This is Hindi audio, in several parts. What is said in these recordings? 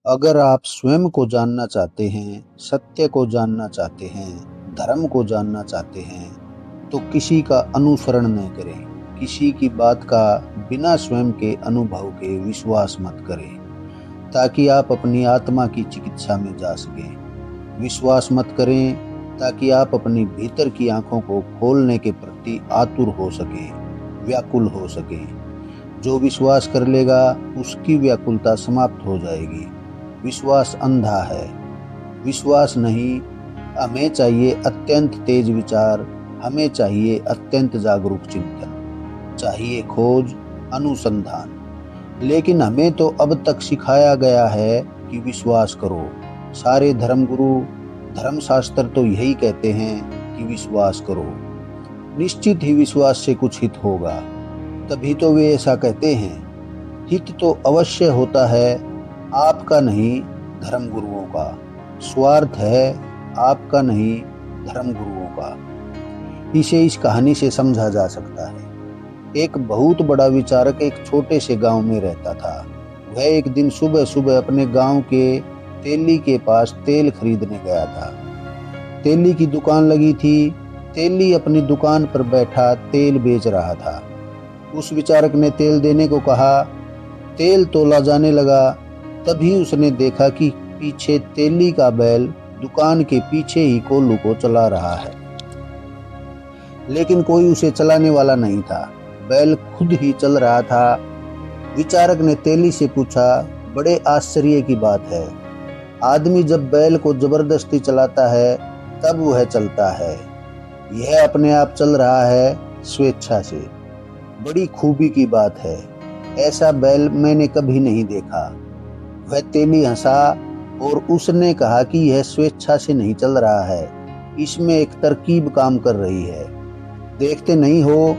अगर आप स्वयं को जानना चाहते हैं, सत्य को जानना चाहते हैं, धर्म को जानना चाहते हैं, तो किसी का अनुसरण न करें। किसी की बात का बिना स्वयं के अनुभव के विश्वास मत करें, ताकि आप अपनी आत्मा की चिकित्सा में जा सकें। विश्वास मत करें, ताकि आप अपनी भीतर की आंखों को खोलने के प्रति आतुर हो सकें, व्याकुल हो सकें। जो विश्वास कर लेगा, उसकी व्याकुलता समाप्त हो जाएगी। विश्वास अंधा है, विश्वास नहीं। हमें चाहिए अत्यंत तेज विचार, हमें चाहिए अत्यंत जागरूक चिंतन, चाहिए खोज, अनुसंधान। लेकिन हमें तो अब तक सिखाया गया है कि विश्वास करो। सारे धर्मगुरु, धर्मशास्त्र तो यही कहते हैं कि विश्वास करो। निश्चित ही विश्वास से कुछ हित होगा, तभी तो वे ऐसा कहते हैं। हित तो अवश्य होता है, आपका नहीं, धर्मगुरुओं का। स्वार्थ है आपका नहीं, धर्मगुरुओं का। इसे इस कहानी से समझा जा सकता है। एक बहुत बड़ा विचारक एक छोटे से गांव में रहता था। वह एक दिन सुबह सुबह अपने गांव के तेली के पास तेल खरीदने गया था। तेली की दुकान लगी थी। तेली अपनी दुकान पर बैठा तेल बेच रहा था। उस विचारक ने तेल देने को कहा। तेल तोला जाने लगा। तभी उसने देखा कि पीछे तेली का बैल दुकान के पीछे ही कोल्हू को चला रहा है, लेकिन कोई उसे चलाने वाला नहीं था। बैल खुद ही चल रहा था। विचारक ने तेली से पूछा, बड़े आश्चर्य की बात है, आदमी जब बैल को जबरदस्ती चलाता है तब वह चलता है, यह अपने आप चल रहा है स्वेच्छा से। बड़ी खूबी की बात है, ऐसा बैल मैंने कभी नहीं देखा। वह तेली हंसा और उसने कहा कि यह स्वेच्छा से नहीं चल रहा है, इसमें एक तरकीब काम कर रही है। देखते नहीं हो,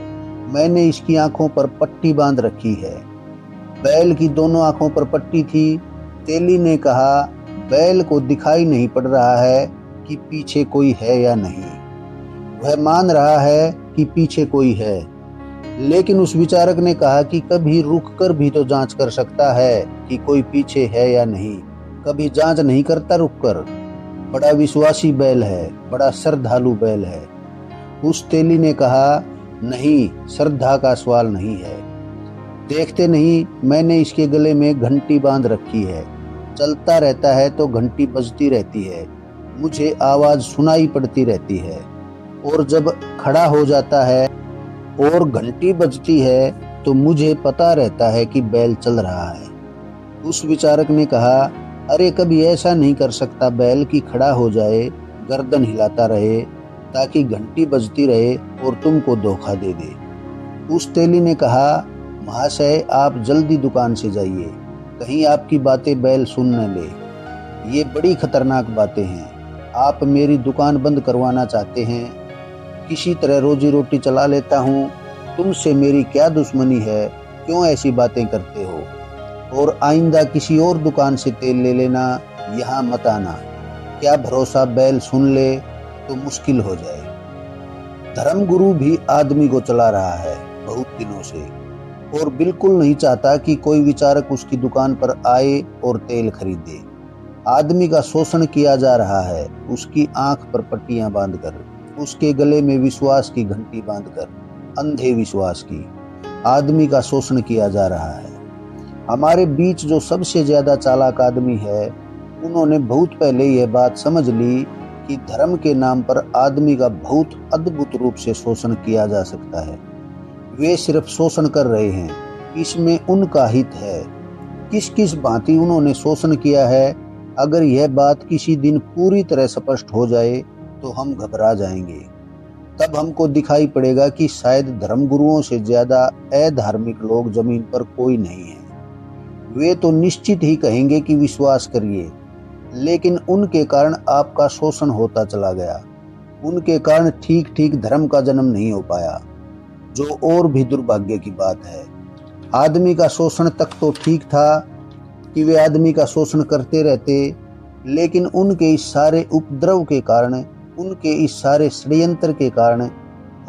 मैंने इसकी आंखों पर पट्टी बांध रखी है। बैल की दोनों आंखों पर पट्टी थी। तेली ने कहा, बैल को दिखाई नहीं पड़ रहा है कि पीछे कोई है या नहीं। वह मान रहा है कि पीछे कोई है, लेकिन उस विचारक ने कहा कि कभी रुककर भी तो जांच कर सकता है कि कोई पीछे है या नहीं। कभी जांच नहीं करता रुककर। बड़ा विश्वासी बैल है, बड़ा श्रद्धालु बैल है। उस तेली ने कहा, नहीं, श्रद्धा का सवाल नहीं है। देखते नहीं, मैंने इसके गले में घंटी बांध रखी है। चलता रहता है तो घंटी बजती रहती है, मुझे आवाज सुनाई पड़ती रहती है। और जब खड़ा हो जाता है और घंटी बजती है तो मुझे पता रहता है कि बैल चल रहा है। उस विचारक ने कहा, अरे कभी ऐसा नहीं कर सकता बैल कि खड़ा हो जाए, गर्दन हिलाता रहे ताकि घंटी बजती रहे और तुमको धोखा दे दे। उस तेली ने कहा, महाशय आप जल्दी दुकान से जाइए, कहीं आपकी बातें बैल सुन न ले। ये बड़ी खतरनाक बातें हैं। आप मेरी दुकान बंद करवाना चाहते हैं। किसी तरह रोजी रोटी चला लेता हूँ, तुमसे मेरी क्या दुश्मनी है, क्यों ऐसी बातें करते हो? और आइंदा किसी और दुकान से तेल ले लेना, यहाँ मत आना। क्या भरोसा बैल सुन ले तो मुश्किल हो जाए। धर्मगुरु भी आदमी को चला रहा है बहुत दिनों से, और बिल्कुल नहीं चाहता कि कोई विचारक उसकी दुकान पर आए और तेल खरीदे। आदमी का शोषण किया जा रहा है, उसकी आंख पर पट्टियां बांधकर, उसके गले में विश्वास की घंटी बांधकर, अंधे विश्वास की आदमी का शोषण किया जा रहा है। हमारे बीच जो सबसे ज्यादा चालाक आदमी है, उन्होंने बहुत पहले यह बात समझ ली कि धर्म के नाम पर आदमी का बहुत अद्भुत रूप से शोषण किया जा सकता है। वे सिर्फ शोषण कर रहे हैं, इसमें उनका हित है। किस किस भांति उन्होंने शोषण किया है, अगर यह बात किसी दिन पूरी तरह स्पष्ट हो जाए तो हम घबरा जाएंगे। तब हमको दिखाई पड़ेगा कि शायद धर्मगुरुओं से ज्यादा अधार्मिक लोग जमीन पर कोई नहीं है। वे तो निश्चित ही कहेंगे कि विश्वास करिए, लेकिन उनके कारण आपका शोषण होता चला गया। उनके कारण ठीक ठीक धर्म का जन्म नहीं हो पाया, जो और भी दुर्भाग्य की बात है। आदमी का शोषण तक तो ठीक था कि वे आदमी का शोषण करते रहते, लेकिन उनके इस सारे उपद्रव के कारण, उनके इस सारे षड्यंत्र के कारण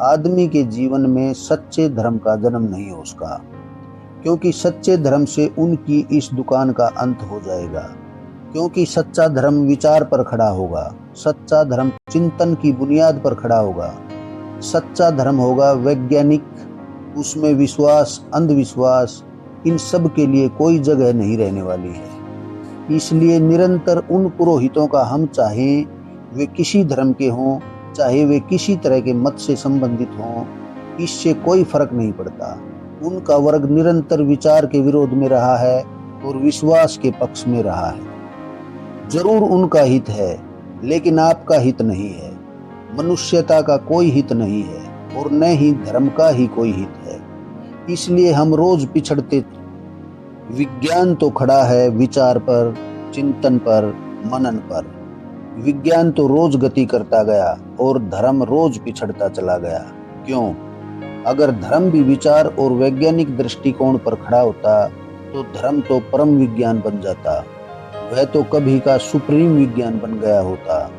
आदमी के जीवन में सच्चे धर्म का जन्म नहीं हो सका, क्योंकि सच्चे धर्म से उनकी इस दुकान का अंत हो जाएगा। क्योंकि सच्चा धर्म विचार पर खड़ा होगा, सच्चा धर्म चिंतन की बुनियाद पर खड़ा होगा, सच्चा धर्म होगा वैज्ञानिक, उसमें विश्वास अंधविश्वास इन सब के लिए कोई जगह नहीं रहने वाली है। इसलिए निरंतर उन पुरोहितों का हम चाहें वे किसी धर्म के हों, चाहे वे किसी तरह के मत से संबंधित हों, इससे कोई फर्क नहीं पड़ता। उनका वर्ग निरंतर विचार के विरोध में रहा है और विश्वास के पक्ष में रहा है। जरूर उनका हित है, लेकिन आपका हित नहीं है, मनुष्यता का कोई हित नहीं है और न ही धर्म का ही कोई हित है। इसलिए हम रोज पिछड़ते। विज्ञान तो खड़ा है विचार पर, चिंतन पर, मनन पर। विज्ञान तो रोज गति करता गया और धर्म रोज पिछड़ता चला गया। क्यों? अगर धर्म भी विचार और वैज्ञानिक दृष्टिकोण पर खड़ा होता तो धर्म तो परम विज्ञान बन जाता, वह तो कभी का सुप्रीम विज्ञान बन गया होता।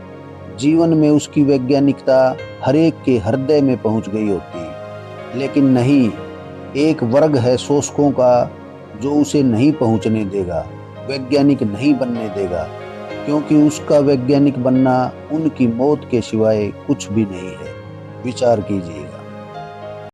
जीवन में उसकी वैज्ञानिकता हर एक के हृदय में पहुंच गई होती। लेकिन नहीं, एक वर्ग है शोषकों का जो उसे नहीं पहुंचने देगा, वैज्ञानिक नहीं बनने देगा, क्योंकि उसका वैज्ञानिक बनना उनकी मौत के सिवाय कुछ भी नहीं है। विचार कीजिए।